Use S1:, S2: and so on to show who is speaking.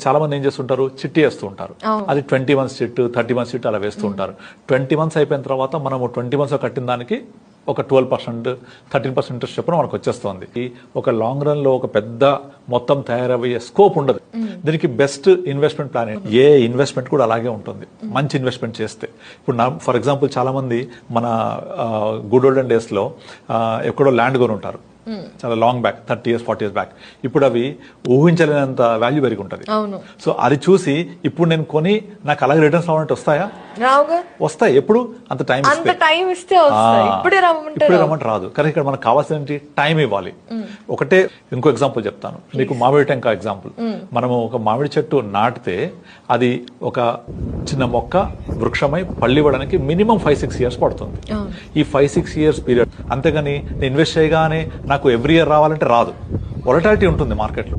S1: చాలా మంది ఏం చేస్తుంటారు, చిట్టి వేస్తూ ఉంటారు. అది 20 months చిట్, 30 months చిట్ అలా వేస్తూ ఉంటారు. 20 months అయిపోయిన తర్వాత మనము 20 months కట్టిన దానికి ఒక 12%, 13% ఇంట్రెస్ట్ చొప్పున మనకు వచ్చేస్తుంది. ఒక లాంగ్ రన్ లో ఒక పెద్ద మొత్తం తయారయ్యే స్కోప్ ఉండదు. దీనికి best investment plan A investment కూడా అలాగే ఉంటుంది. మంచి ఇన్వెస్ట్మెంట్ చేస్తే ఇప్పుడు ఫర్ ఎగ్జాంపుల్ చాలా మంది మన గుడ్ ఓల్డెన్ డేస్ లో ఎక్కడో ల్యాండ్ కొని ఉంటారు, చాలా long back, 30 years 40 years back. ఇప్పుడు అవి ఊహించలేనంత వాల్యూ పెరిగి ఉంటుంది. సో అది చూసి ఇప్పుడు నేను కొని నాకు అలాగే రిటర్న్స్ రావాలంటే వస్తాయా? వస్తాయి. ఎప్పుడు అంత టైం ఇస్తే ఇప్పుడే రమ్మంటే రాదు. కానీ ఇక్కడ మనకు కావాల్సిన టైం ఇవ్వాలి. ఒకటే ఇంకో ఎగ్జాంపుల్ చెప్తాను మీకు, మామిడి టెంకాయ ఎగ్జాంపుల్. మనము ఒక మామిడి చెట్టు నాటితే అది ఒక చిన్న మొక్క వృక్షమై పళ్ళివ్వడానికి మినిమం 5-6 years పడుతుంది. ఈ 5-6 years పీరియడ్. అంతేగాని నేను ఇన్వెస్ట్ చేయగానే నాకు ఎవ్రీ ఇయర్ రావాలంటే రాదు. వొలటాలిటీ ఉంటుంది మార్కెట్లో.